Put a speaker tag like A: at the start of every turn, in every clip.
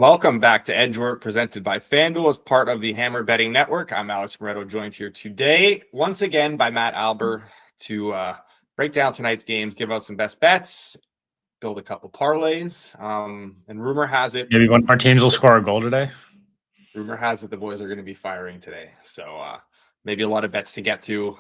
A: Welcome back to Edge Work, presented by FanDuel as part of the Hammer Betting Network. I'm Alex Moretto, joined here today once again by Matt Alber to break down tonight's games, give out some best bets, build a couple parlays. And rumor has it,
B: maybe one of our teams will score a goal today.
A: Rumor has it the boys are going to be firing today, so maybe a lot of bets to get to.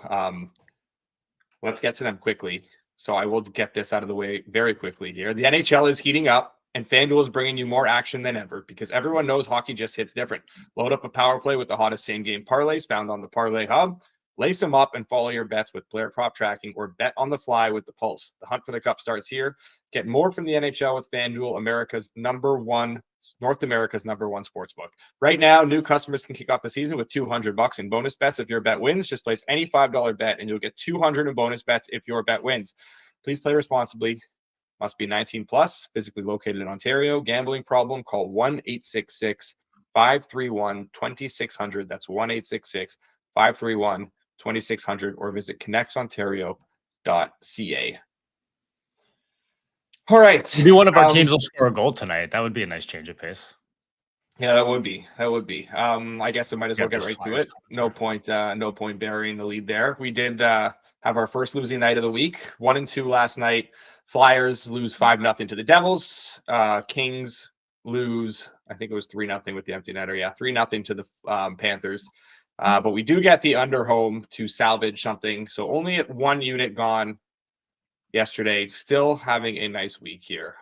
A: Let's get to them quickly. So I will get this out of the way very quickly here. The NHL is heating up. And FanDuel is bringing you more action than ever because everyone knows hockey just hits different. Load up a power play with the hottest same-game parlays found on the Parlay Hub. Lace them up and follow your bets with player prop tracking or bet on the fly with the Pulse. The hunt for the cup starts here. Get more from the NHL with FanDuel, North America's number one sportsbook. Right now, new customers can kick off the season with $200 in bonus bets if your bet wins. Just place any $5 bet and you'll get $200 in bonus bets if your bet wins. Please play responsibly. Must be 19 plus, physically located in Ontario. Gambling problem, call 1-866-531-2600. That's 1-866-531-2600 or visit connectsontario.ca. All right.
B: Maybe one of our teams will score a goal tonight. That would be a nice change of pace.
A: Yeah, that would be. I guess I might as well get right to it. No point burying the lead there. We did have our first losing night of the week. 1-2 last night. Flyers lose 5-0 to the Devils. Kings lose, I think it was 3-0 with the empty netter. Yeah, 3-0 to the Panthers. But we do get the under home to salvage something. So only at one unit gone yesterday. Still having a nice week here.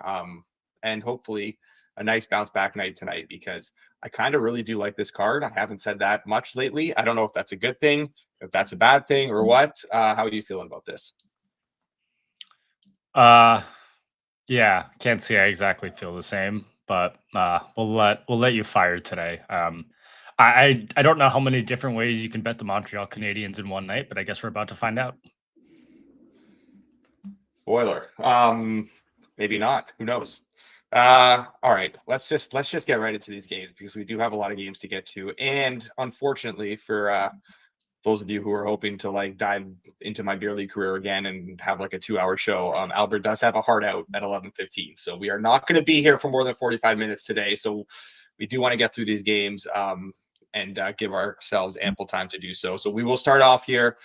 A: And hopefully a nice bounce back night tonight because I kind of really do like this card. I haven't said that much lately. I don't know if that's a good thing, if that's a bad thing or what. How are you feeling about this?
B: Yeah, can't say I exactly feel the same, but we'll let you fire today. I don't know how many different ways you can bet the Montreal Canadiens in one night, but I guess we're about to find out.
A: Spoiler. Maybe not. Who knows? All right, let's just get right into these games because we do have a lot of games to get to, and unfortunately for those of you who are hoping to like dive into my beer league career again and have like a 2-hour show, Albert does have a hard out at 11:15, so we are not going to be here for more than 45 minutes today. So we do want to get through these games and give ourselves ample time to do so. So we will start off here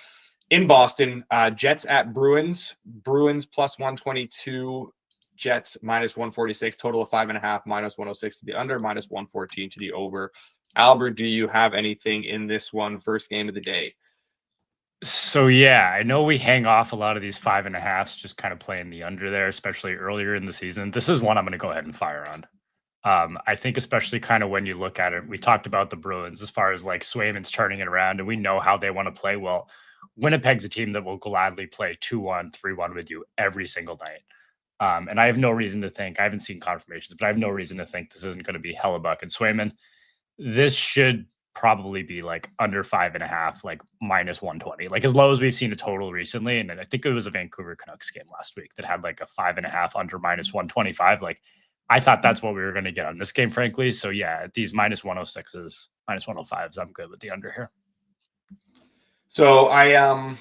A: in Boston. Jets at Bruins. Bruins plus 122. Jets minus 146. Total of 5.5. Minus 106 to the under. Minus 114 to the over. Albert, do you have anything in this one? First game of the day.
B: So yeah, I know we hang off a lot of these 5.5s, just kind of playing the under there, especially earlier in the season. This is one I'm going to go ahead and fire on. I think especially kind of when you look at it, we talked about the Bruins as far as like Swayman's turning it around, and we know how they want to play. Well, Winnipeg's a team that will gladly play 2-1, 3-1 with you every single night. And I have no reason to think, I haven't seen confirmations, but I have no reason to think this isn't going to be Hellebuck and Swayman. This should probably be like under 5.5, like minus 120, like as low as we've seen a total recently. And then I think it was a Vancouver Canucks game last week that had like a 5.5 under minus 125. Like I thought that's what we were going to get on this game, frankly. So yeah, at these minus 106s, minus 105s, I'm good with the under here.
A: So I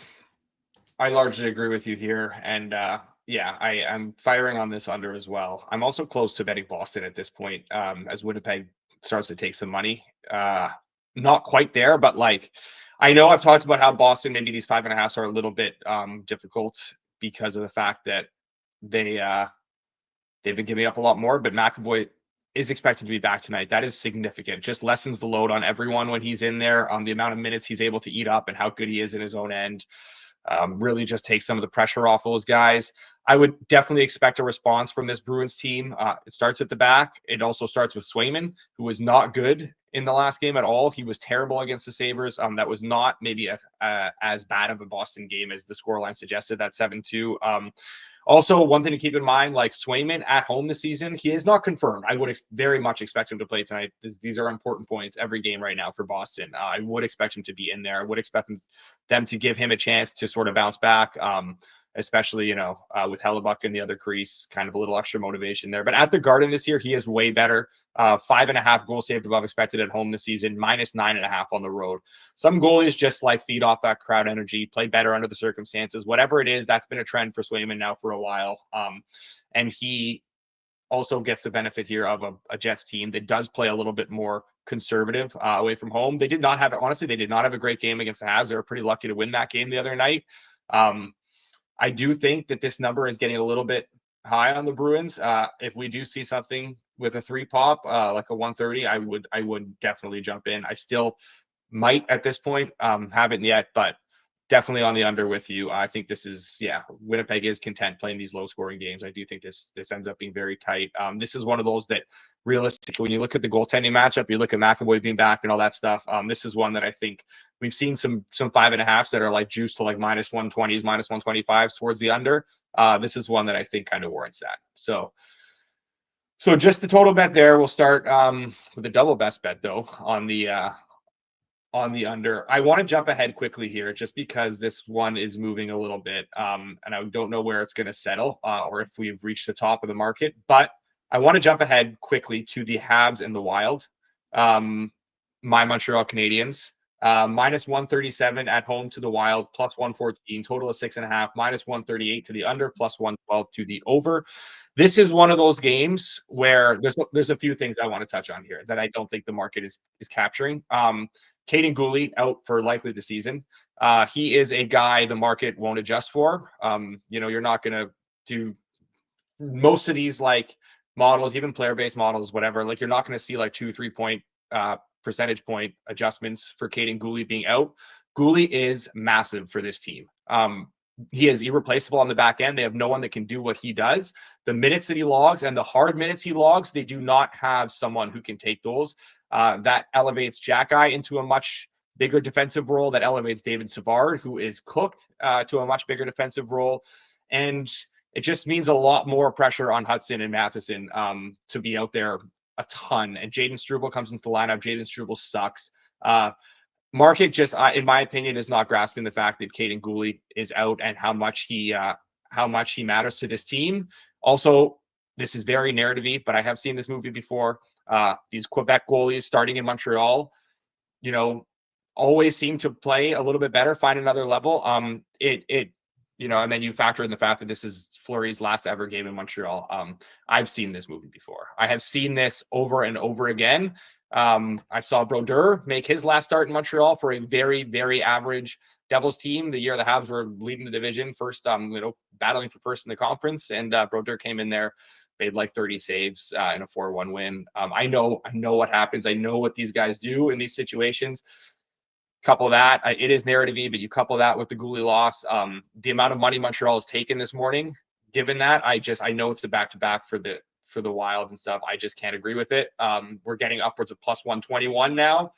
A: largely agree with you here. And yeah, I'm firing on this under as well. I'm also close to betting Boston at this point as Winnipeg starts to take some money. Not quite there, but like I know I've talked about how Boston, maybe these 5.5s are a little bit difficult because of the fact that they've been giving up a lot more, but McAvoy is expected to be back tonight. That is significant. Just lessens the load on everyone when he's in there, the amount of minutes he's able to eat up and how good he is in his own end. Really just takes some of the pressure off those guys. I would definitely expect a response from this Bruins team. It starts at the back. It also starts with Swayman, who was not good in the last game at all. He was terrible against the Sabres. That was not maybe as bad of a Boston game as the scoreline suggested, that 7-2. Also, one thing to keep in mind, like Swayman at home this season, he is not confirmed. I would very much expect him to play tonight. These are important points every game right now for Boston. I would expect him to be in there. I would expect them to give him a chance to sort of bounce back, especially, with Hellebuck in the other crease, kind of a little extra motivation there. But at the Garden this year, he is way better. 5.5 goals saved above expected at home this season, minus 9.5 on the road. Some goalies just like feed off that crowd energy, play better under the circumstances. Whatever it is, that's been a trend for Swayman now for a while. And he also gets the benefit here of a Jets team that does play a little bit more conservative away from home. They did not have a great game against the Habs. They were pretty lucky to win that game the other night. I do think that this number is getting a little bit high on the Bruins. If we do see something with a 3 pop, like a 130, I would definitely jump in. I still might at this point, haven't yet, but definitely on the under with you. I think this is, Winnipeg is content playing these low scoring games. I do think this ends up being very tight. This is one of those that realistically, when you look at the goaltending matchup, you look at McAvoy being back and all that stuff. This is one that I think we've seen some 5.5s that are like juiced to like minus 120s, minus 125s towards the under. This is one that I think kind of warrants that. So just the total bet there. We'll start with the double best bet though on the under. I want to jump ahead quickly here just because this one is moving a little bit. And I don't know where it's going to settle or if we've reached the top of the market, but I want to jump ahead quickly to the Habs and the Wild. My Montreal Canadiens, minus 137 at home to the Wild, plus 114, total of 6.5, minus 138 to the under, plus 112 to the over. This is one of those games where there's a few things I want to touch on here that I don't think the market is capturing. Caden Gooley out for likely the season. He is a guy the market won't adjust for. You're not going to do most of these like models, even player-based models, whatever. Like you're not going to see like 2-3 point percentage point adjustments for Caden Gooley being out. Gooley is massive for this team. He is irreplaceable on the back end. They have no one that can do what he does. The minutes that he logs and the hard minutes he logs, they do not have someone who can take those. That elevates Jack Eye into a much bigger defensive role. That elevates David Savard, who is cooked, to a much bigger defensive role. And it just means a lot more pressure on Hudson and Matheson to be out there a ton. And Jaden Struble comes into the lineup. Jaden Struble sucks. Market just, in my opinion, is not grasping the fact that Caden Gooley is out and how much he matters to this team. Also, this is very narrative-y, but I have seen this movie before. These Quebec goalies starting in Montreal, always seem to play a little bit better, find another level. And then you factor in the fact that this is Fleury's last ever game in Montreal. I've seen this movie before. I have seen this over and over again. I saw Brodeur make his last start in Montreal for a very, very average Devils team. The year the Habs were leading the division, first, battling for first in the conference, and Brodeur came in there, made like 30 saves in a 4-1 win. I know what happens. I know what these guys do in these situations. Couple that, it is narrative-y, but you couple that with the Gooley loss, the amount of money Montreal has taken this morning. Given that, I know it's a back-to-back for the Wild and stuff. I just can't agree with it. We're getting upwards of plus 121 now.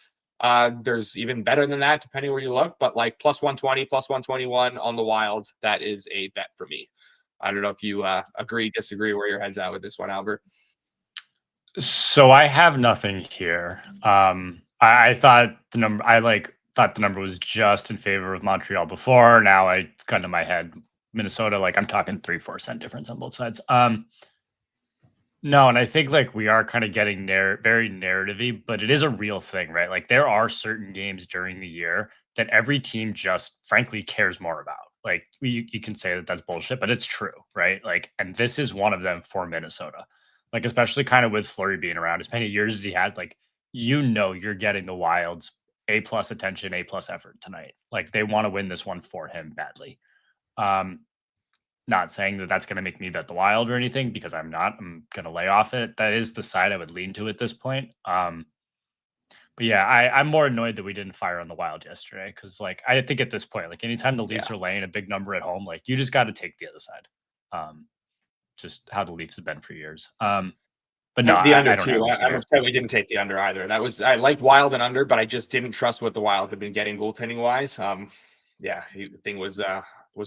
A: There's even better than that, depending where you look, but like plus 120, plus 121 on the Wild, that is a bet for me. I don't know if you agree, disagree, where your head's at with this one, Albert.
B: So I have nothing here. I thought the number, thought the number was just in favor of Montreal before. Now I got into my head Minnesota, like I'm talking 3-4 cent difference on both sides. No, and I think like we are kind of getting very narrative-y, but it is a real thing, right? Like there are certain games during the year that every team just frankly cares more about. Like you can say that that's bullshit, but it's true, right? Like, and this is one of them for Minnesota. Like especially kind of with Fleury being around as many years as he had, like you're getting the Wild's A+ attention, A+ effort tonight. Like they want to win this one for him badly. Not saying that that's going to make me bet the Wild or anything, because I'm not. I'm going to lay off it. That is the side I would lean to at this point. But yeah, I'm more annoyed that we didn't fire on the Wild yesterday, because like I think at this point, like anytime the Leafs are laying a big number at home, like you just got to take the other side. Just how the Leafs have been for years. But no,
A: the under
B: I don't
A: too. I'm upset we didn't take the under either. I liked Wild and under, but I just didn't trust what the Wild had been getting goaltending wise. The thing was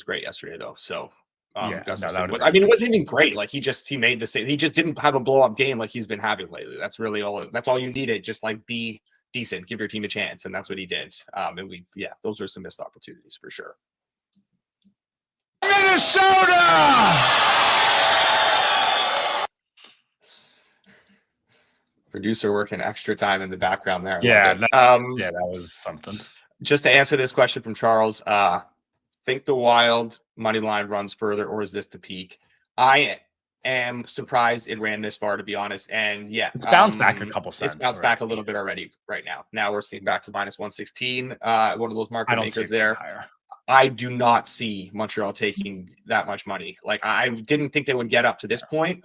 A: great yesterday though. So it wasn't even great. Like he made the same. He just didn't have a blow up game like he's been having lately. That's really all. That's all you needed. Just like be decent, give your team a chance, and that's what he did. Those are some missed opportunities for sure.
C: Minnesota.
A: Producer working extra time in the background there.
B: That was something.
A: Just to answer this question from Charles, think the Wild money line runs further, or is this the peak? I am surprised it ran this far, to be honest. And yeah,
B: it's bounced back a couple cents.
A: It's bounced back a little bit already right now. Now we're seeing back to minus 116. One of those market makers there.
B: Higher.
A: I do not see Montreal taking that much money. Like, I didn't think they would get up to this point.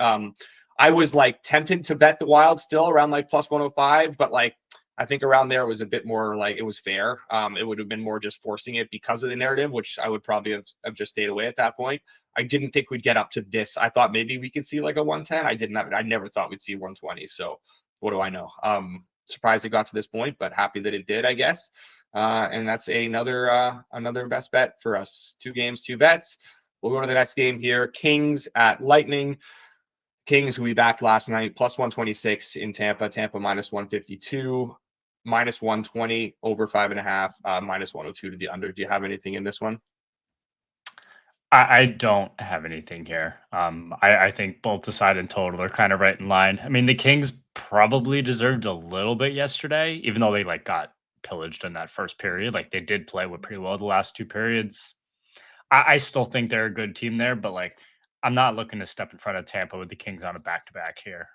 A: I was like tempted to bet the Wild still around like plus 105, but like I think around there was a bit more like it was fair. It would have been more just forcing it because of the narrative, which I would probably have just stayed away at that point. I didn't think we'd get up to this. I thought maybe we could see like a 110. I never thought we'd see 120. So what do I know? Surprised it got to this point, but happy that it did, I guess. And that's another best bet for us. 2 games, 2 bets. We'll go to the next game here. Kings at Lightning. Kings, who we backed last night, plus 126 in Tampa. Tampa minus 152, minus 120 over 5.5, minus 102 to the under. Do you have anything in this one?
B: I don't have anything here. I think both the side and total are kind of right in line. I mean, the Kings probably deserved a little bit yesterday, even though they like got pillaged in that first period. Like they did play pretty well the last 2 periods. I still think they're a good team there, but like I'm not looking to step in front of Tampa with the Kings on a back-to-back here.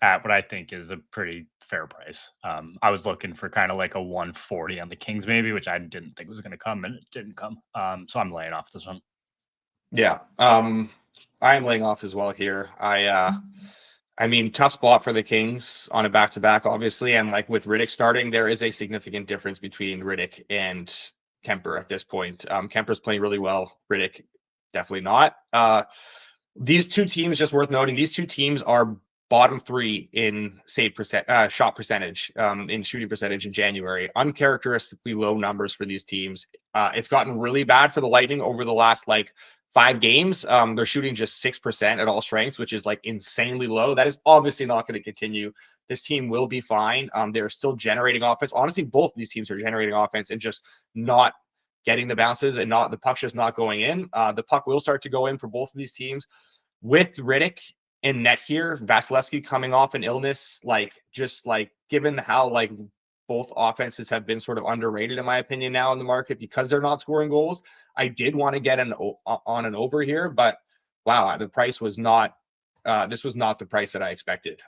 B: At what I think is a pretty fair price. I was looking for kind of like a 140 on the Kings maybe, which I didn't think was going to come, and it didn't come. So I'm laying off this one.
A: Yeah, I'm laying off as well here. I mean, tough spot for the Kings on a back-to-back, obviously, and like with Riddick starting, there is a significant difference between Riddick and Kemper at this point. Kemper's playing really well. Riddick definitely not. These 2 teams, just worth noting, these 2 teams are bottom 3 in shot percentage, in shooting percentage in January. Uncharacteristically low numbers for these teams. It's gotten really bad for the Lightning over the last like 5 games. They're shooting just 6% at all strengths, which is like insanely low. That is obviously not going to continue. This team will be fine. They're still generating offense. Honestly, both of these teams are generating offense and just not getting the bounces, and the puck's just not going in. The puck will start to go in for both of these teams. With Riddick in net here, Vasilevsky coming off an illness, like just like given how like both offenses have been sort of underrated in my opinion now in the market because they're not scoring goals. I did want to get on an over here, but wow, the price was not. This was not the price that I expected.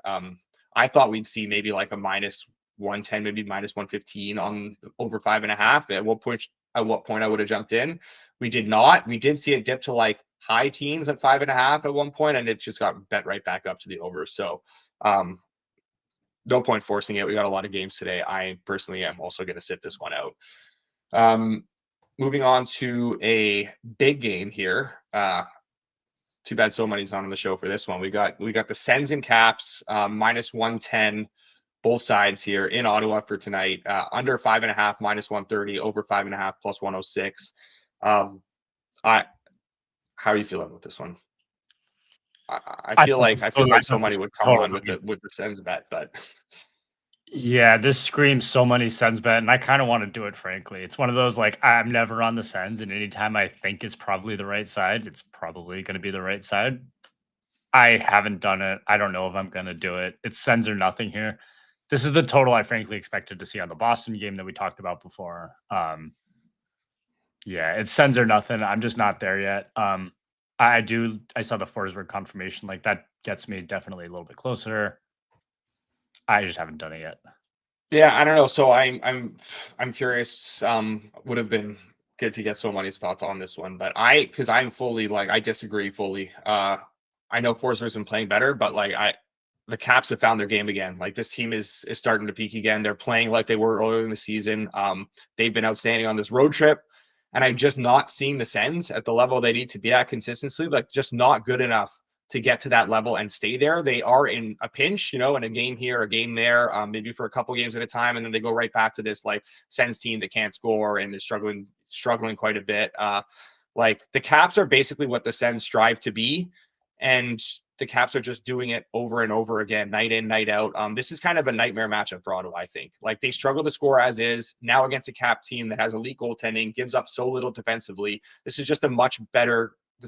A: I thought we'd see maybe like a minus 110, maybe minus 115 on over 5.5. At what point I would have jumped in. We did not. We did see it dip to like high teens at 5.5 at one point, and it just got bet right back up to the over. So no point forcing it. We got a lot of games today. I personally am also going to sit this one out. Moving on to a big game here. Too bad so money's not on the show for this one. We got the Sens and Caps, minus 110, both sides here in Ottawa for tonight. Under 5.5, minus 130, over 5.5, plus 106. How are you feeling with this one? I feel like so money would come on with the Sens bet, but
B: yeah, this screams so many Sens bet, and I kind of want to do it. Frankly, it's one of those like I'm never on the Sens, and anytime I think it's probably the right side, it's probably going to be the right side. I haven't done it. I don't know if I'm going to do it. It's Sens or nothing here. This is the total I frankly expected to see on the Boston game that we talked about before. Yeah, it's Sens or nothing. I'm just not there yet. I saw the Forsberg confirmation. Like that gets me definitely a little bit closer. I just haven't done it yet.
A: Yeah, I don't know. So I'm curious. Would have been good to get so many's thoughts on this one, but because I'm fully like I disagree fully. I know Forsberg's been playing better, but like the Caps have found their game again. Like this team is starting to peak again. They're playing like they were earlier in the season. They've been outstanding on this road trip. And I'm just not seeing the Sens at the level they need to be at consistently, like just not good enough to get to that level and stay there. They are in a pinch, in a game here, a game there, maybe for a couple games at a time. And then they go right back to this like Sens team that can't score and is struggling quite a bit. Like the Caps are basically what the Sens strive to be. And the Caps are just doing it over and over again, night in, night out. This is kind of a nightmare matchup for Ottawa, I think. Like they struggle to score as is. Now against a Cap team that has elite goaltending, gives up so little defensively. This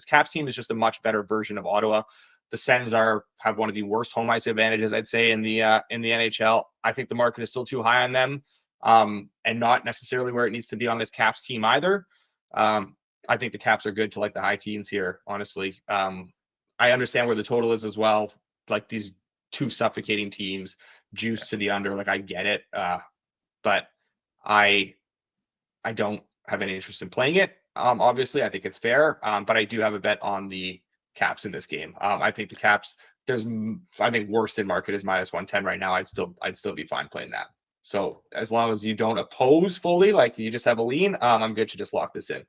A: Caps team is just a much better version of Ottawa. The Sens have one of the worst home ice advantages, I'd say, in the NHL. I think the market is still too high on them, and not necessarily where it needs to be on this Caps team either. I think the Caps are good to like the high teens here, honestly. I understand where the total is as well. Like these two suffocating teams, juice to the under. Like I get it, but I don't have any interest in playing it. Obviously, I think it's fair, but I do have a bet on the Caps in this game. I think the Caps. I think worst in market is -110 right now. I'd still be fine playing that. So as long as you don't oppose fully, like you just have a lean, I'm good to just lock this in.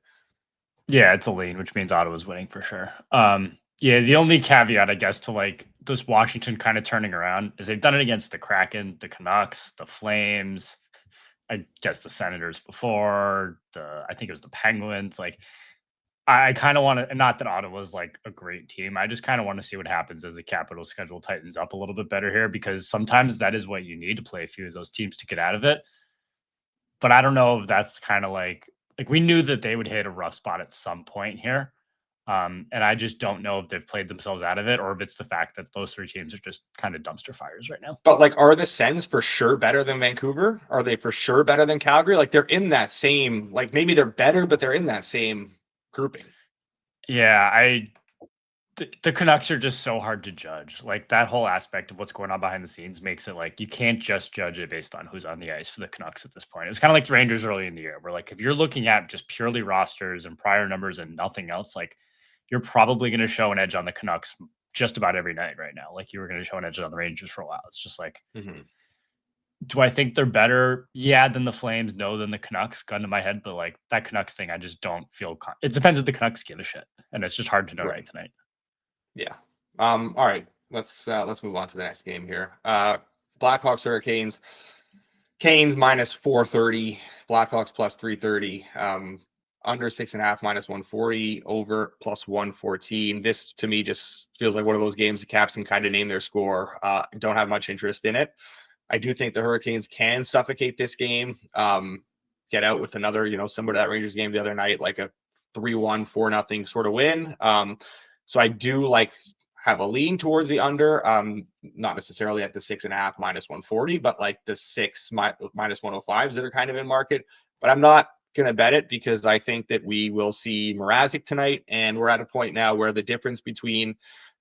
B: Yeah, it's a lean, which means Ottawa's winning for sure. Yeah, the only caveat, I guess, to like this Washington kind of turning around is they've done it against the Kraken, the Canucks, the Flames, I guess the Senators before, I think it was the Penguins. Like, I kind of want to, not that Ottawa's like a great team. I just kind of want to see what happens as the Capital schedule tightens up a little bit better here, because sometimes that is what you need to play a few of those teams to get out of it. But I don't know if that's kind of like we knew that they would hit a rough spot at some point here. And I just don't know if they've played themselves out of it or if it's the fact that those three teams are just kind of dumpster fires right now.
A: But like, are the Sens for sure better than Vancouver? Are they for sure better than Calgary? Like they're in that same, like maybe they're better, but they're in that same grouping.
B: Yeah, the Canucks are just so hard to judge. Like that whole aspect of what's going on behind the scenes makes it like you can't just judge it based on who's on the ice for the Canucks at this point. It was kind of like the Rangers early in the year, where like if you're looking at just purely rosters and prior numbers and nothing else, like you're probably going to show an edge on the Canucks just about every night right now. Like you were going to show an edge on the Rangers for a while. It's just like, do I think they're better? Yeah, than the Flames. No, than the Canucks. Gun to my head, but like that Canucks thing, I just don't feel. It depends if the Canucks give a shit, and it's just hard to know right tonight.
A: Yeah. All right. Let's move on to the next game here. Blackhawks Hurricanes. Canes -430. Blackhawks +330. Under 6.5 -140. Over +114. This to me just feels like one of those games the Caps can kind of name their score. Don't have much interest in it. I do think the Hurricanes can suffocate this game. Get out with another, similar to that Rangers game the other night, like a 3-1, 4-0 sort of win. So I do have a lean towards the under, not necessarily at the 6.5 -140, but like the 6 -105s that are kind of in market. But I'm not going to bet it because I think that we will see Mrazek tonight. And we're at a point now where the difference between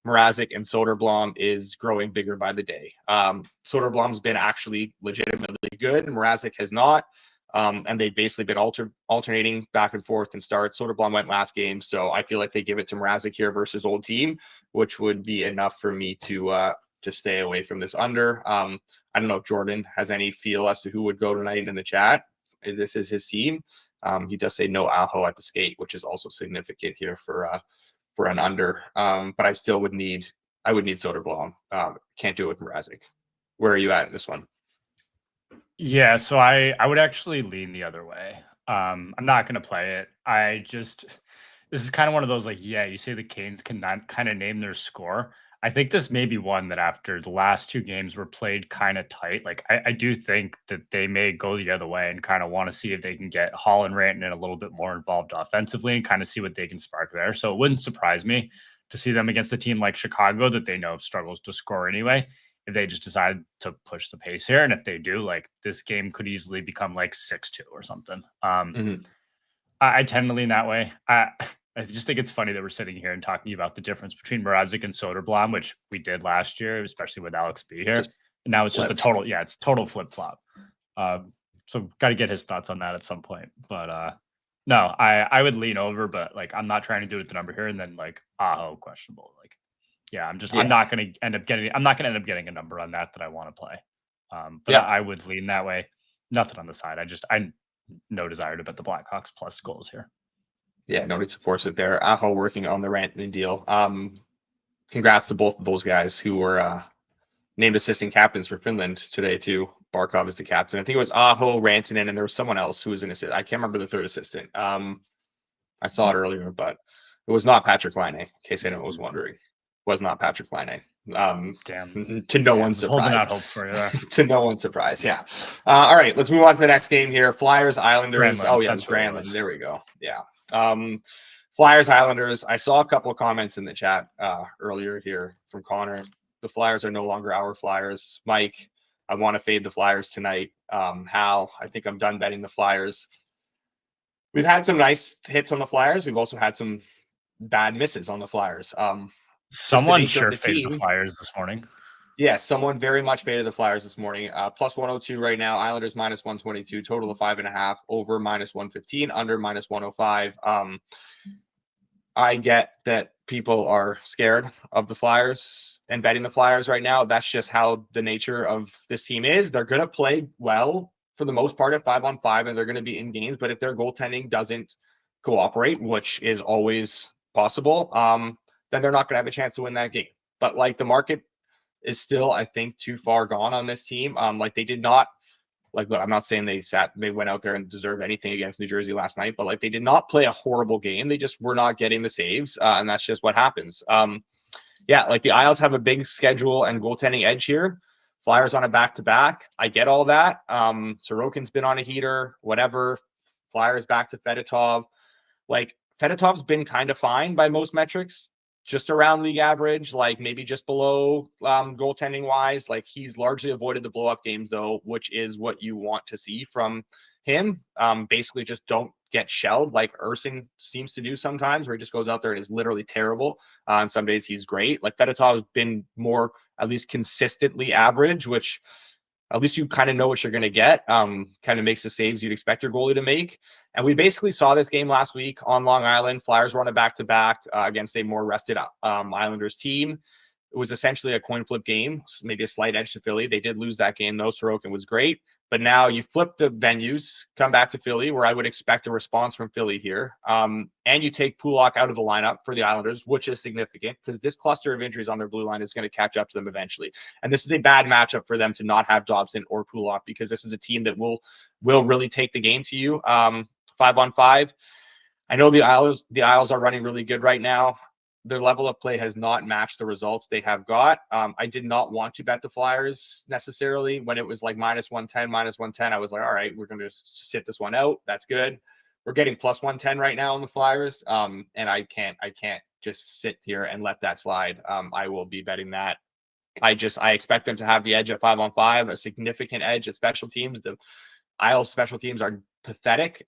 A: Mrazek and Soderblom is growing bigger by the day. Soderblom's been actually legitimately good, and Mrazek has not. And they've basically been alternating back and forth and start. Soderblom went last game, so I feel like they give it to Mrazek here versus old team, which would be enough for me to stay away from this under. I don't know if Jordan has any feel as to who would go tonight in the chat. This is his team. He does say no Aho at the skate, which is also significant here for an under. But I still would need Soderblom. Can't do it with Mrazek. Where are you at in this one?
B: Yeah, so I would actually lean the other way. I'm not going to play it. This is kind of one of those you say the Canes can kind of name their score. I think this may be one that after the last two games were played kind of tight. Like I do think that they may go the other way and kind of want to see if they can get Hall and Rantanen a little bit more involved offensively and kind of see what they can spark there. So it wouldn't surprise me to see them against a team like Chicago that they know struggles to score anyway, if they just decide to push the pace here. And if they do, this game could easily become 6-2 or something. I tend to lean that way. I just think it's funny that we're sitting here and talking about the difference between Mrazek and Soderblom, which we did last year, especially with Alex B here. And now it's just it's total flip-flop. So got to get his thoughts on that at some point. But no, I would lean over, but I'm not trying to do it at the number here and then Aho questionable. I'm not going to end up getting a number on that I want to play. I would lean that way. Nothing on the side. I no desire to bet the Blackhawks plus goals here.
A: Yeah, no need to force it there. Aho working on the Rantanen deal. Congrats to both of those guys who were named assistant captains for Finland today too. Barkov is the captain. I think it was Aho, Rantanen, and there was someone else who was an assistant. I can't remember the third assistant. I saw it earlier, but it was not Patrick Laine, in case anyone was wondering. Was not Patrick Laine.
B: Damn.
A: To no one's surprise.
B: Holding out hope for you there.
A: To no one's surprise. Yeah. All right, let's move on to the next game here. Flyers, Islanders. Granlund. There we go. Yeah. Flyers, Islanders. I saw a couple of comments in the chat earlier here from Connor. The Flyers are no longer our Flyers. Mike, I want to fade the Flyers tonight. Hal, I think I'm done betting the Flyers. We've had some nice hits on the Flyers. We've also had some bad misses on the Flyers.
B: Someone
A: nature of
B: sure
A: the
B: faded the
A: team.
B: Flyers this morning.
A: Yeah, someone very much faded the Flyers this morning. Plus 102 right now. Islanders minus 122. Total of 5.5. Over minus 115. Under minus 105. I get that people are scared of the Flyers and betting the Flyers right now. That's just how the nature of this team is. They're going to play well for the most part at 5-on-5, and they're going to be in games. But if their goaltending doesn't cooperate, which is always possible, then they're not going to have a chance to win that game. But like the market is still, I think, too far gone on this team. Like they did not. Like, look, I'm not saying they went out there and deserved anything against New Jersey last night, but like they did not play a horrible game. They just were not getting the saves, and that's just what happens. Yeah, like the Isles have a big schedule and goaltending edge here. Flyers on a back-to-back. I get all that. Sorokin's been on a heater, whatever. Flyers back to Fedotov. Like Fedotov's been kind of fine by most metrics, just around league average, like maybe just below goaltending wise. Like he's largely avoided the blow up games though, which is what you want to see from him. Basically just don't get shelled like Ersin seems to do sometimes, where he just goes out there and is literally terrible. And some days he's great. Like Fedotov's been more at least consistently average, which at least you kind of know what you're going to get. Kind of makes the saves you'd expect your goalie to make. And we basically saw this game last week on Long Island. Flyers were on a back-to-back against a more rested Islanders team. It was essentially a coin flip game, maybe a slight edge to Philly. They did lose that game, though. Sorokin was great. But now you flip the venues, come back to Philly, where I would expect a response from Philly here. And you take Pulock out of the lineup for the Islanders, which is significant because this cluster of injuries on their blue line is going to catch up to them eventually. And this is a bad matchup for them to not have Dobson or Pulock, because this is a team that will really take the game to you 5-on-5. I know the Isles are running really good right now. Their level of play has not matched the results they have got. I did not want to bet the Flyers necessarily when it was like minus 110. I was like, all right, we're going to sit this one out. That's good. We're getting plus 110 right now on the Flyers. And I can't just sit here and let that slide. I will be betting that. I expect them to have the edge at 5-on-5, a significant edge at special teams. The Isles special teams are pathetic.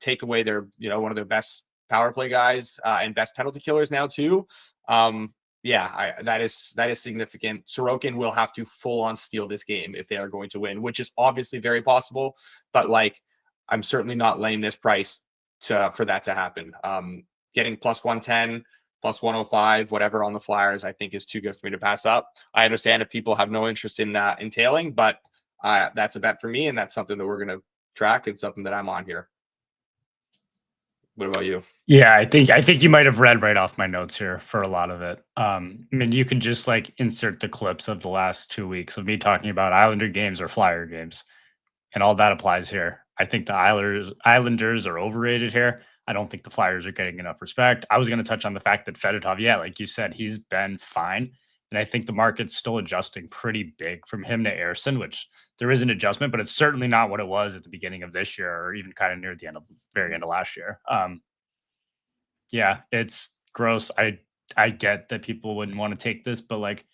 A: Take away their, one of their best power play guys and best penalty killers now too. That is significant. Sorokin will have to full on steal this game if they are going to win, which is obviously very possible. But like, I'm certainly not laying this price for that to happen. Getting plus 110, plus 105, whatever on the Flyers, I think is too good for me to pass up. I understand if people have no interest in entailing, but that's a bet for me, and that's something that we're going to track and something that I'm on here. What about you?
B: Yeah, I think you might have read right off my notes here for a lot of it. I mean, you could just like insert the clips of the last 2 weeks of me talking about Islander games or Flyer games, and all that applies here. I think the Islanders are overrated here. I don't think the Flyers are getting enough respect. I was going to touch on the fact that Fedotov, like you said, he's been fine. And I think the market's still adjusting pretty big from him to Ersin, which there is an adjustment, but it's certainly not what it was at the beginning of this year or even kind of near the very end of last year. Yeah, it's gross. I get that people wouldn't want to take this, but like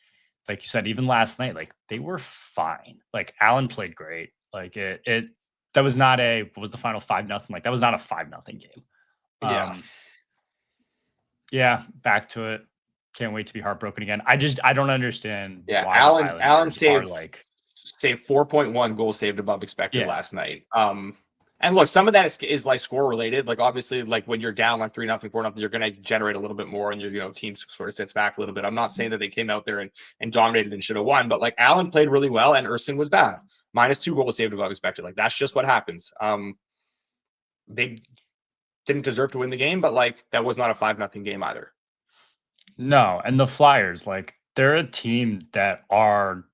B: you said, even last night, like they were fine. Like Allen played great. Like that was not what was the final 5-0? Like that was not a 5-0 game. Yeah, back to it. Can't wait to be heartbroken again. I don't understand.
A: Yeah,
B: why
A: Allen saved
B: 4.1
A: goals saved above expected last night. And look, some of that is like score related. Like obviously, like when you're down like 3-0, 4-0, you're going to generate a little bit more, and your team sort of sits back a little bit. I'm not saying that they came out there and dominated and should have won, but like Allen played really well, and Ersin was bad. -2 goals saved above expected. Like that's just what happens. They didn't deserve to win the game, but like that was not a 5-0 game either.
B: No, and the Flyers, like they're a team that are,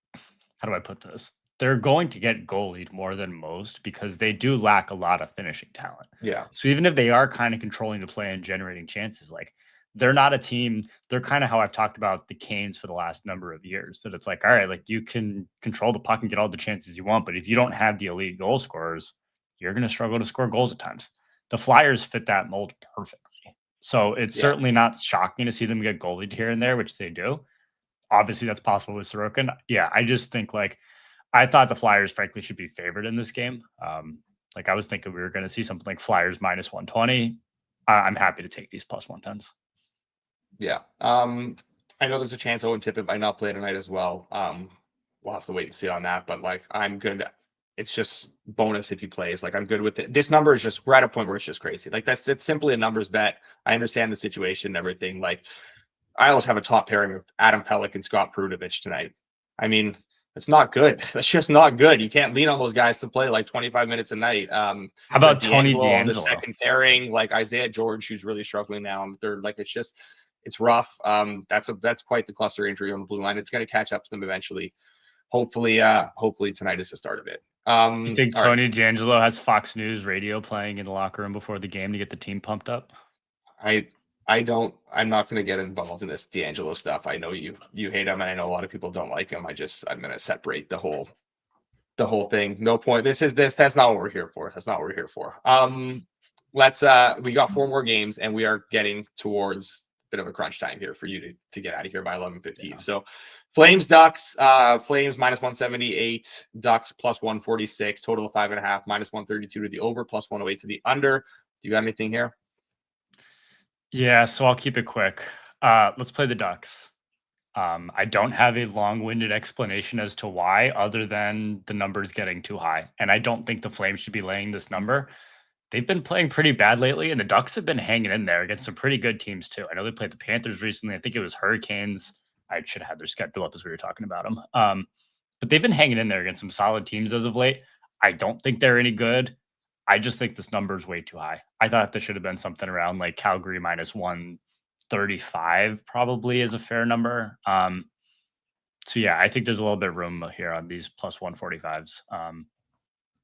B: how do I put this? They're going to get goalied more than most because they do lack a lot of finishing talent.
A: Yeah.
B: So even if they are kind of controlling the play and generating chances, like they're not a team. They're kind of how I've talked about the Canes for the last number of years, that it's like, all right, like you can control the puck and get all the chances you want, but if you don't have the elite goal scorers, you're going to struggle to score goals at times. The Flyers fit that mold perfectly. So it's certainly not shocking to see them get goalied here and there, which they do. Obviously, that's possible with Sorokin. Yeah, I just think like I thought the Flyers, frankly, should be favored in this game. Like I was thinking we were going to see something like Flyers -120. I'm happy to take these +110s.
A: Yeah. I know there's a chance Owen Tippett might not play tonight as well. We'll have to wait and see on that. But like, I'm good. It's just bonus if he plays. Like, I'm good with it. This number is just, we're at a point where it's just crazy. Like, it's simply a numbers bet. I understand the situation and everything. Like, I always have a top pairing with Adam Pelech and Scott Prudovich tonight. I mean, it's not good. That's just not good. You can't lean on those guys to play like 25 minutes a night.
B: How about Tony
A: on the
B: DeAngelo?
A: second pairing, like Isaiah George, who's really struggling now on the third. Like, it's rough. That's quite the cluster injury on the blue line. It's going to catch up to them eventually. Hopefully tonight is the start of it.
B: You think Tony DeAngelo has Fox News radio playing in the locker room before the game to get the team pumped up?
A: I'm not going to get involved in this DeAngelo stuff. I know you hate him, and I know a lot of people don't like him. I'm going to separate the whole thing. No point. That's not what we're here for. That's not what we're here for. We got 4 more games, and we are getting towards a bit of a crunch time here for you to get out of here by 11:15. Yeah. So Flames, Ducks, Flames minus 178, Ducks plus 146, total of 5.5, minus 132 to the over, plus 108 to the under. Do you got anything here?
B: Yeah, so I'll keep it quick. Let's play the Ducks. I don't have a long-winded explanation as to why, other than the numbers getting too high. And I don't think the Flames should be laying this number. They've been playing pretty bad lately, and the Ducks have been hanging in there against some pretty good teams too. I know they played the Panthers recently. I think it was Hurricanes. I should have had their schedule up as we were talking about them. But they've been hanging in there against some solid teams as of late. I don't think they're any good. I just think this number is way too high. I thought this should have been something around like Calgary minus 135 probably is a fair number. So yeah, I think there's a little bit of room here on these plus 145s.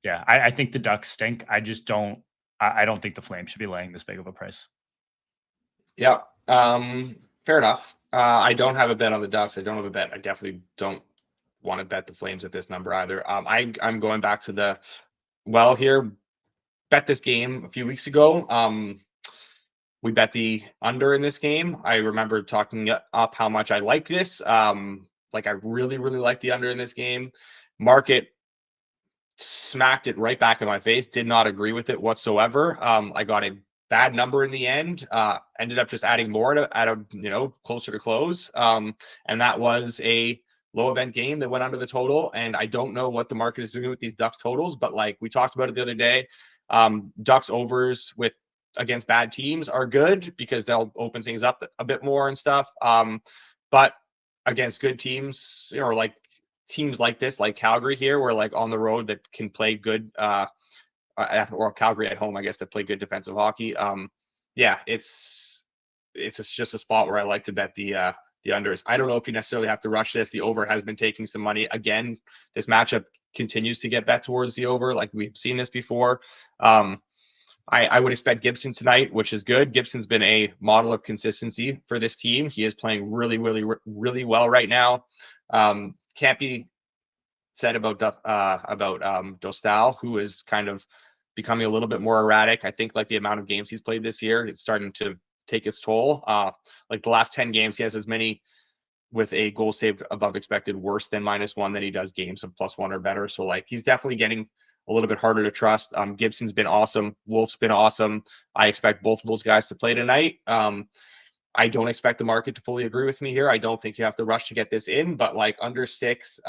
B: Yeah, I think the Ducks stink. I don't think the Flames should be laying this big of a price.
A: Yeah, fair enough. I don't have a bet on the Ducks. I don't have a bet. I definitely don't want to bet the Flames at this number either. I'm going back to here. Bet this game a few weeks ago. We bet the under in this game. I remember talking up how much I liked this. Like, I really, really like the under in this game. Market smacked it right back in my face. Did not agree with it whatsoever. I got a bad number in the end. Ended up just adding more at closer to close. And that was a low event game that went under the total. And I don't know what the market is doing with these Ducks totals, but like we talked about it the other day, Ducks overs against bad teams are good because they'll open things up a bit more and stuff. But against good teams, or like teams like this, like Calgary here, where like on the road that can play good, or Calgary at home, I guess, that play good defensive hockey. Yeah, it's just a spot where I like to bet the unders. I don't know if you necessarily have to rush this. The over has been taking some money. Again, this matchup continues to get bet towards the over. Like we've seen this before. I would expect Gibson tonight, which is good. Gibson's been a model of consistency for this team. He is playing really, really, really well right now. Can't be said about Dostal, who is kind of becoming a little bit more erratic. I think like the amount of games he's played this year, it's starting to take its toll. Like the last 10 games, he has as many with a goal saved above expected worse than -1 than he does games of +1 or better. So like he's definitely getting a little bit harder to trust. Gibson's been awesome. Wolf's been awesome. I expect both of those guys to play tonight. I don't expect the market to fully agree with me here. I don't think you have to rush to get this in, but like under 6,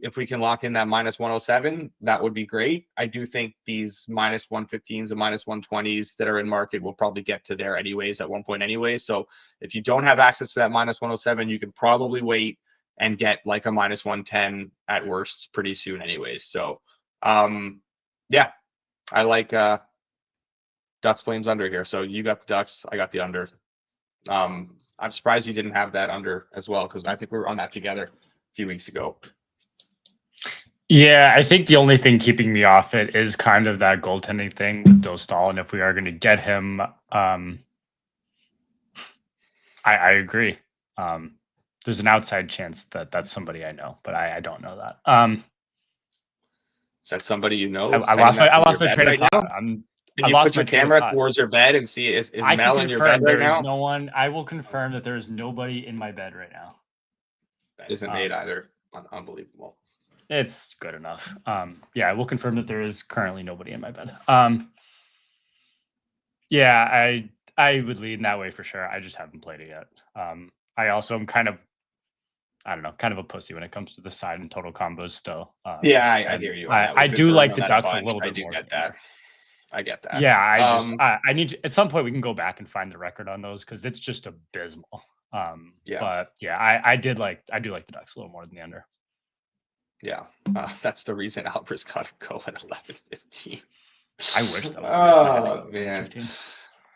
A: if we can lock in that -107, that would be great. I do think these -115s and -120s that are in market will probably get to there anyways at one point anyway. So if you don't have access to that -107, you can probably wait and get like a -110 at worst pretty soon anyways. So yeah, I like Ducks Flames under here. So you got the Ducks, I got the under. I'm surprised you didn't have that under as well, because I think we were on that together a few weeks ago.
B: Yeah, I think the only thing keeping me off it is kind of that goaltending thing with Dostal, and if we are going to get him, I agree. There's an outside chance that that's somebody I know, but I don't know that.
A: Is that somebody you know?
B: I lost my train of thought.
A: Can you put your camera towards your bed and see is Mel in your bed right now?
B: No one. I will confirm that there is nobody in my bed right now.
A: That isn't Nate either. Unbelievable.
B: It's good enough. Yeah, I will confirm that there is currently nobody in my bed. Yeah, I would lean that way for sure. I just haven't played it yet. I also am kind of, I don't know, kind of a pussy when it comes to the side and total combos still.
A: Yeah, I hear you on that.
B: I
A: We've been
B: do
A: burning
B: like
A: on
B: the
A: that
B: Ducks a
A: bunch.
B: little
A: I
B: bit
A: do
B: more.
A: get that. I get that.
B: Yeah, I need at some point we can go back and find the record on those because it's just abysmal.
A: Yeah.
B: But yeah, I do like the Ducks a little more than the under.
A: Yeah, that's the reason Alber's got to go at 11:15.
B: I wish that was
A: Oh man,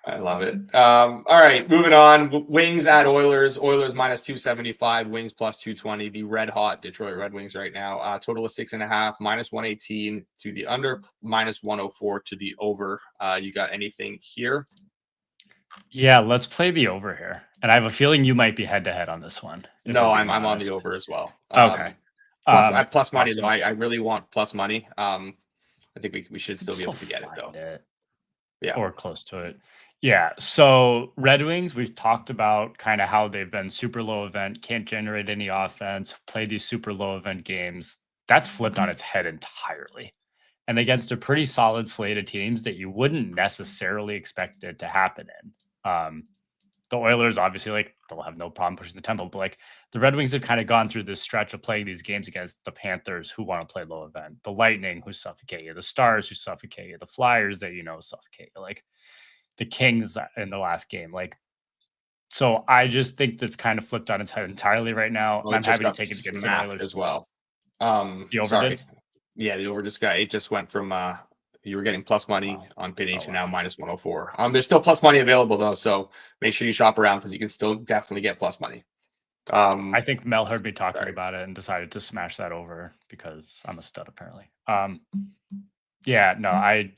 A: I love it. All right, moving on. Wings at Oilers. Oilers minus 275. Wings plus 220. The red hot Detroit Red Wings right now. Total of 6.5. Minus 118 to the under. Minus 104 to the over. You got anything here?
B: Yeah, let's play the over here. And I have a feeling you might be head to head on this one.
A: No, I'm on the over as well.
B: Okay.
A: Plus money though. I really want plus money. I think we should still be able to get it though. Yeah.
B: Or close to it. Yeah. So Red Wings, we've talked about kind of how they've been super low event, can't generate any offense, play these super low event games. That's flipped on its head entirely. And against a pretty solid slate of teams that you wouldn't necessarily expect it to happen in. The Oilers, obviously, like, they'll have no problem pushing the tempo, but like the Red Wings have kind of gone through this stretch of playing these games against the Panthers, who want to play low event, the Lightning, who suffocate you, the Stars, who suffocate you, the Flyers that suffocate you, like the Kings in the last game. Like, so I just think that's kind of flipped on its head entirely right now.
A: Well,
B: I'm happy to take it against the Oilers
A: as well.
B: The over did?
A: Yeah, the over just went from you were getting plus money on Pinning to now minus 104. There's still plus money available though, so make sure you shop around because you can still definitely get plus money.
B: I think Mel heard me talking about it and decided to smash that over because I'm a stud apparently. Yeah, no, I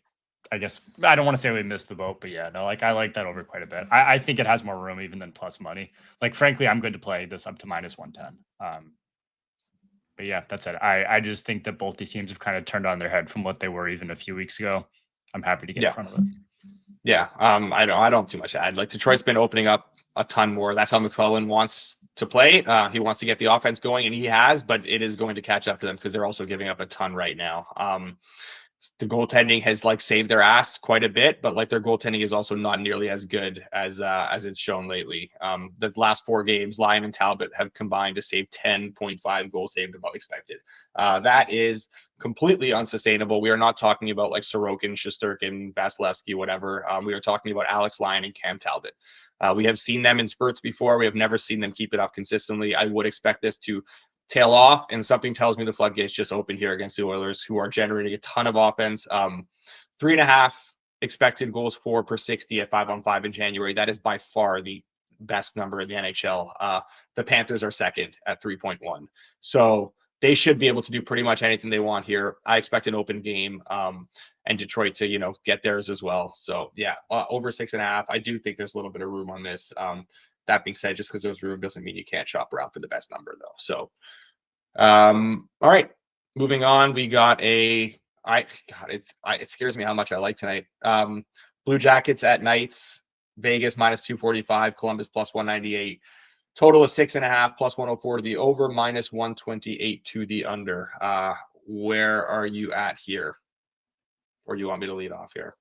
B: guess I don't want to say we missed the boat, but yeah, no, like I like that over quite a bit. I think it has more room even than plus money. Like frankly, I'm good to play this up to minus 110. But yeah, that's it. I just think that both these teams have kind of turned on their head from what they were even a few weeks ago. I'm happy to get in front of it.
A: Yeah, I don't have too much to add. Like Detroit's been opening up a ton more. That's how McClellan wants to play. He wants to get the offense going, and he has, but it is going to catch up to them because they're also giving up a ton right now. The goaltending has like saved their ass quite a bit, but like their goaltending is also not nearly as good as it's shown lately. The last 4 games, Lyon and Talbot have combined to save 10.5 goals saved above expected. That is completely unsustainable. We are not talking about like Sorokin, Shesterkin, Vasilevsky, whatever. We are talking about Alex Lyon and Cam Talbot. We have seen them in spurts before. We have never seen them keep it up consistently. I would expect this to tail off, and something tells me the floodgates just open here against the Oilers, who are generating a ton of offense. 3.5 expected goals for per 60 at 5-on-5 in January. That is by far the best number in the NHL. The Panthers are second at 3.1. So they should be able to do pretty much anything they want here. I expect an open game, and Detroit to, get theirs as well. So yeah, over 6.5. I do think there's a little bit of room on this. That being said, just because there's room doesn't mean you can't shop around for the best number though. So, all right, moving on. We got it scares me how much I like tonight. Blue Jackets at Knights, Vegas minus 245, Columbus plus 198. Total of 6.5 plus 104 to the over, minus 128 to the under. Where are you at here? Or do you want me to lead off here?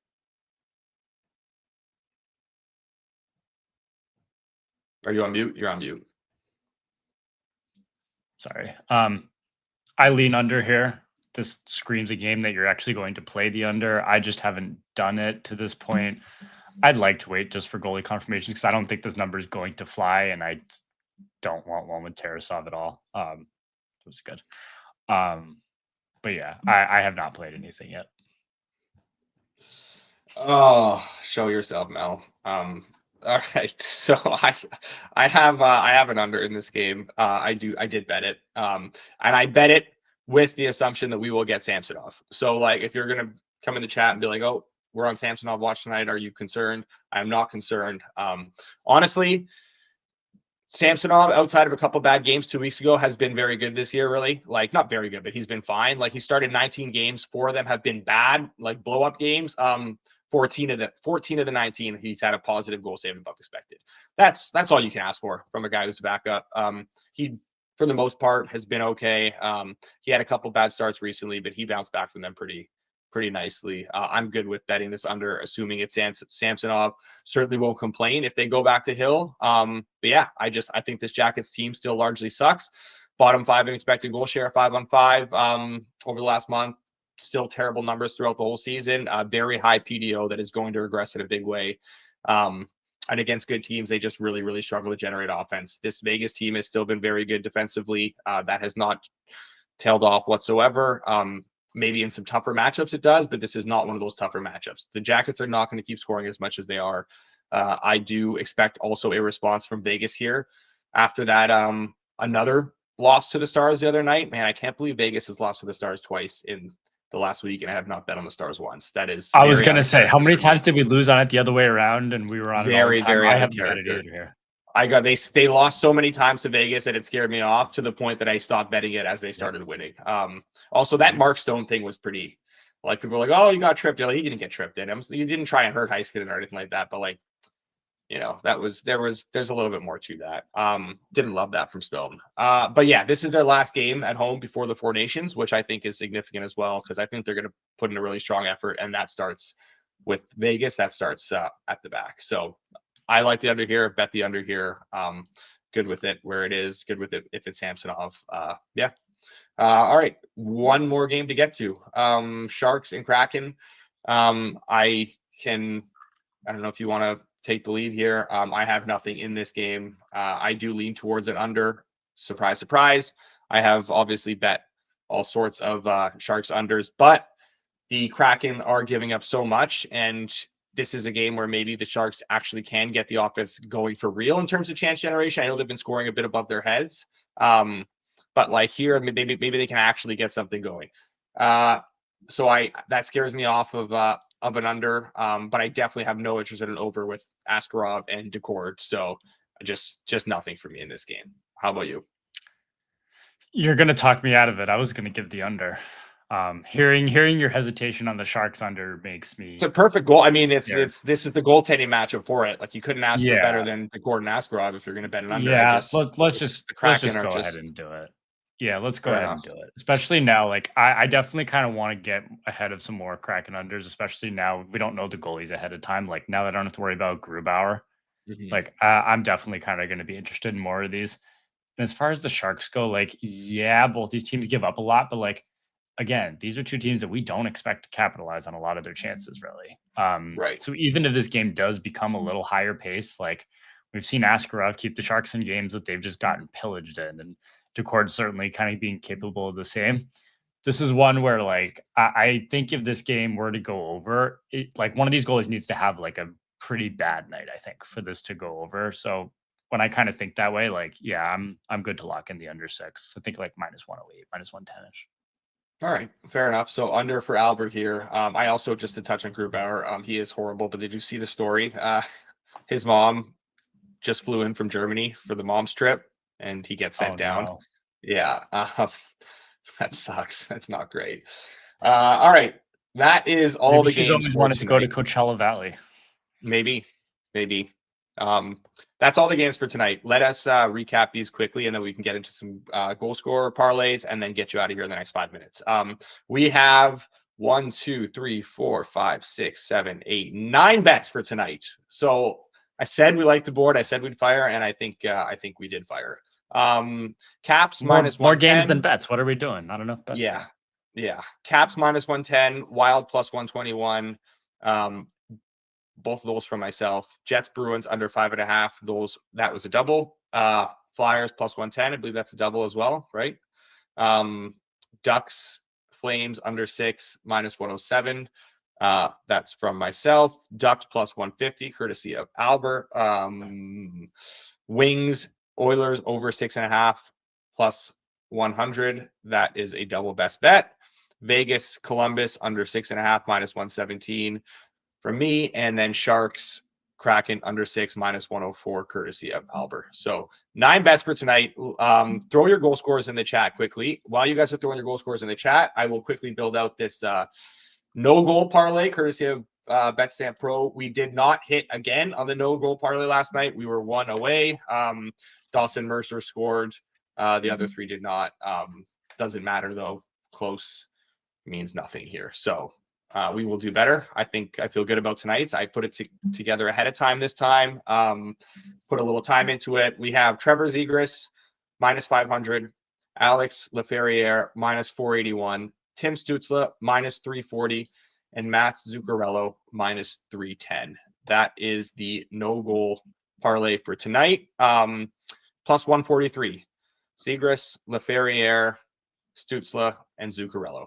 A: Are you on mute? You're on mute.
B: Sorry. I lean under here. This screams a game that you're actually going to play the under. I just haven't done it to this point. I'd like to wait just for goalie confirmation because I don't think this number is going to fly, and I don't want one with Tarasov at all. It was good. But yeah, I have not played anything yet.
A: Oh, show yourself, Mel. All right, so I have an under in this game. I did bet it, and I bet it with the assumption that we will get Samsonov. So like, if you're gonna come in the chat and be like, "Oh, we're on Samsonov watch tonight," are you concerned? I'm not concerned. Honestly, Samsonov, outside of a couple bad games 2 weeks ago, has been very good this year. Really, like not very good, but he's been fine. Like he started 19 games, 4 of them have been bad, like blow up games. 14 of the 19, he's had a positive goal saved above expected. That's all you can ask for from a guy who's a backup. He, for the most part, has been okay. He had a couple bad starts recently, but he bounced back from them pretty pretty nicely. I'm good with betting this under, assuming it's Samsonov. Certainly won't complain if they go back to Hill. But yeah, I think this Jackets team still largely sucks. Bottom 5 in expected goal share, 5-on-5 over the last month. Still terrible numbers throughout the whole season. Very high PDO that is going to regress in a big way. And against good teams, they just really, really struggle to generate offense. This Vegas team has still been very good defensively. That has not tailed off whatsoever. Maybe in some tougher matchups it does, but this is not one of those tougher matchups. The Jackets are not going to keep scoring as much as they are. I do expect also a response from Vegas here. After that, another loss to the Stars the other night. Man, I can't believe Vegas has lost to the Stars twice in the last week, and I have not bet on the Stars once. That is.
B: I was going to say, how many times did we lose on it the other way around, and we were on it all the time?
A: Very
B: I
A: out of
B: haven't bet it either here.
A: They lost so many times to Vegas that it scared me off to the point that I stopped betting it as they started winning. Also, that Mark Stone thing was pretty. Like, people were like, "Oh, you got tripped." Like, he didn't get tripped in. He didn't try and hurt Heiskanen or anything like that. But like, there's a little bit more to that. Didn't love that from Stone. But yeah, this is their last game at home before the Four Nations, which I think is significant as well, because I think they're going to put in a really strong effort, and that starts with Vegas. That starts at the back. So I like the under here. Bet the under here. Good with it where it is. Good with it if it's Samsonov. Yeah. All right. One more game to get to. Sharks and Kraken. I don't know if you want to take the lead here. I have nothing in this game. I do lean towards an under. Surprise, surprise. I have obviously bet all sorts of Sharks unders, but the Kraken are giving up so much, and this is a game where maybe the Sharks actually can get the offense going for real in terms of chance generation. I know they've been scoring a bit above their heads, but like here, maybe they can actually get something going. So that scares me off of an under, but I definitely have no interest in an over with Askarov and Decord. So just nothing for me in this game. How about you?
B: You're going to talk me out of it. I was going to give the under. Hearing your hesitation on the Sharks under makes me.
A: It's a perfect goal. I mean, this is the goaltending matchup for it. Like, you couldn't ask for better than Decord and Askarov if you're going to bet an under.
B: Yeah, let's just go ahead and do it. Yeah, let's go ahead and do it. Especially now, like I definitely kind of want to get ahead of some more Kraken unders, especially now we don't know the goalies ahead of time. Like, now that I don't have to worry about Grubauer, like I'm definitely kind of going to be interested in more of these. And as far as the Sharks go, like, yeah, both these teams give up a lot, but like, again, these are two teams that we don't expect to capitalize on a lot of their chances, really.
A: Right.
B: So even if this game does become a little higher pace, like we've seen Askarov keep the Sharks in games that they've just gotten pillaged in, and Decord certainly kind of being capable of the same. This is one where, like, I think if this game were to go over, like one of these goalies needs to have like a pretty bad night, I think, for this to go over. So when I kind of think that way, like, yeah, I'm good to lock in the under 6. I think like -108, -110-ish.
A: All right, fair enough. So under for Albert here. I also, just to touch on Grubauer, he is horrible. But did you see the story? His mom just flew in from Germany for the mom's trip, and he gets sent down.
B: No.
A: Yeah, that sucks. That's not great. All right, that is all. Maybe the games. She's always
B: wanted to go to Coachella Valley.
A: Maybe. That's all the games for tonight. Let us recap these quickly, and then we can get into some goal scorer parlays and then get you out of here in the next 5 minutes. We have 1, 2, 3, 4, 5, 6, 7, 8, 9 bets for tonight. So I said we liked the board. I said we'd fire, and I think we did fire. Caps -110.
B: More games than bets. What are we doing? Not enough bets.
A: Yeah. Caps -110. Wild +121. Both of those from myself. Jets Bruins under 5.5. That was a double. Flyers +110. I believe that's a double as well, right? Ducks Flames under 6 -107. That's from myself. Ducks +150, courtesy of Alber. Wings Oilers over 6.5 +100. That is a double best bet. Vegas Columbus under 6.5 -117. From me, and then Sharks Kraken under 6 -104, courtesy of Alber. So 9 bets for tonight. Throw your goal scores in the chat quickly. While you guys are throwing your goal scores in the chat, I will quickly build out this no goal parlay, courtesy of BetStamp Pro. We did not hit again on the no goal parlay last night. We were 1 away. Dawson Mercer scored. The other 3 did not. Doesn't matter though. Close means nothing here. So we will do better. I feel good about tonight's. I put it together ahead of time this time. Put a little time into it. We have Trevor Zegras minus 500, Alex Laferriere minus 481, Tim Stützle minus 340, and Matt Zuccarello minus 310. That is the no goal parlay for tonight. Plus 143. Zegras, Laferriere, Stützle, and Zuccarello.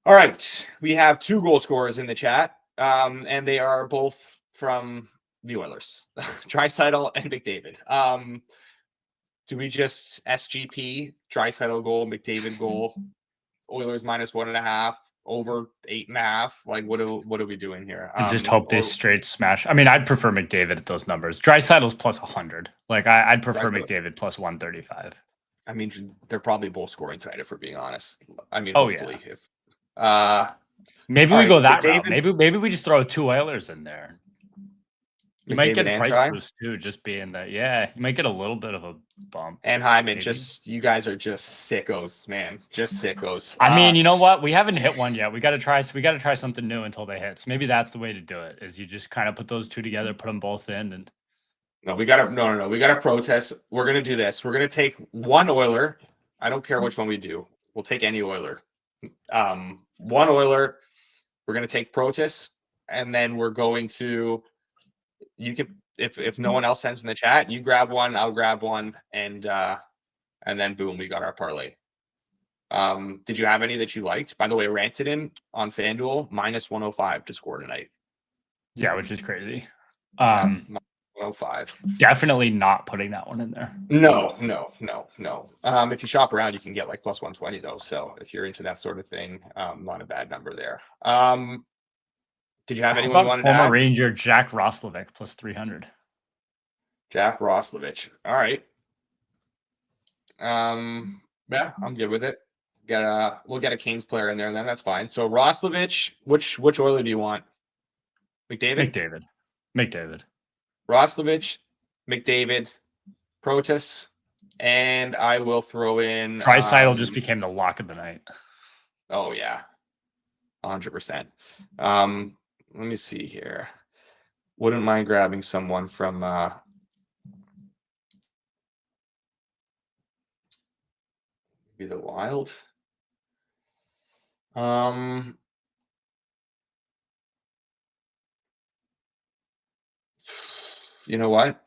A: All right, we have 2 goal scorers in the chat, and they are both from the Oilers, Draisaitl and McDavid. Do we just SGP Draisaitl goal, McDavid goal, Oilers minus 1.5, over 8.5? Like, what are we doing here?
B: And just hope they straight smash. I mean, I'd prefer McDavid at those numbers. Draisaitl's plus 100. Like, I'd prefer McDavid plus 135.
A: I mean, they're probably both scoring tonight, if we're being honest. I mean,
B: hopefully.
A: Yeah.
B: Maybe we go that route. Maybe we just throw 2 Oilers in there. You might get a price boost too, just being that. Yeah, you might get a little bit of a bump.
A: And Hyman, you guys are just sickos, man. Just sickos.
B: I mean, you know what? We haven't hit one yet. We got to try something new until they hit. So maybe that's the way to do it. Is you just kind of put those 2 together, put them both in, and.
A: No, we gotta protest. We're gonna do this. We're gonna take one Oiler. I don't care which one we do. We'll take any Oiler. One Oiler. We're gonna take Protas, and then we're going to. You can, if no one else sends in the chat, you grab one, I'll grab one, and then boom, we got our parlay. Did you have any that you liked? By the way, Rantanen on FanDuel minus 105 to score tonight.
B: Yeah, which is crazy.
A: 105.
B: Definitely not putting that one in there.
A: No. If you shop around, you can get like plus 120 though. So if you're into that sort of thing, not a bad number there. Did you have anyone you wanted to add?
B: Former Ranger Jack Roslovic plus 300.
A: Jack Roslovic. All right. Yeah, I'm good with it. We'll get a Canes player in there, then that's fine. So Roslovic, which Oiler do you want? McDavid. Roslovic, McDavid, Protas, and I will throw in.
B: Draisaitl just became the lock of the night.
A: Oh yeah, 100%. Let me see here. Wouldn't mind grabbing someone from. Maybe the Wild. You know what?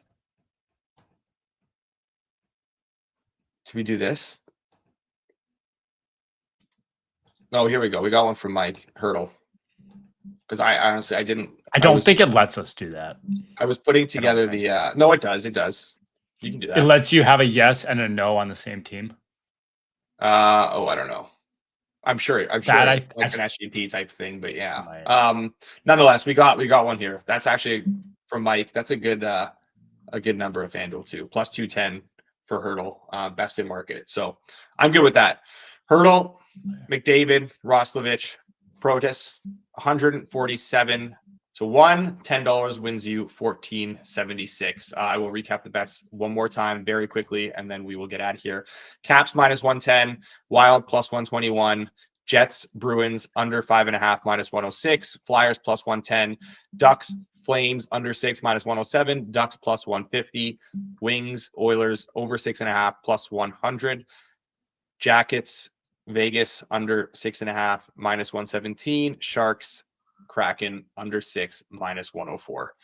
A: Do we do this? Oh, here we go. We got one from Mike Hurdle. Because I honestly, I don't
B: think it lets us do that.
A: I was putting together the. No, it does. It does. You can do that.
B: It lets you have a yes and a no on the same team.
A: I don't know. I'm sure like an SGP type thing, but yeah. Nonetheless, we got one here. That's actually from Mike. That's a good number of FanDuel too. Plus 210 for Hurdle, best in market. So I'm good with that. Hurdle, McDavid, Roslovic, Protas, 147 to 1. $10 wins you $14.76. I will recap the bets one more time very quickly, and then we will get out of here. Caps minus 110, Wild plus 121, Jets, Bruins under 5.5 minus 106, Flyers plus 110, Ducks, Flames under 6 minus 107, Ducks plus 150, Wings, Oilers over 6.5 plus 100, Jackets, Vegas under 6.5 minus 117, Sharks, Kraken under 6 minus 104.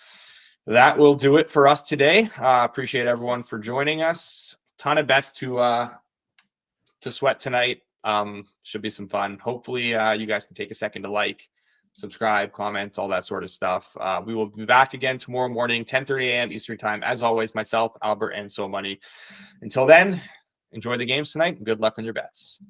A: That will do it for us today. Appreciate everyone for joining us. Ton of bets to sweat tonight. Should be some fun. Hopefully you guys can take a second to like, subscribe, comment, all that sort of stuff. We will be back again tomorrow morning, 10:30 a.m. Eastern time. As always, myself, Albert, and So Money. Until then, enjoy the games tonight and good luck on your bets.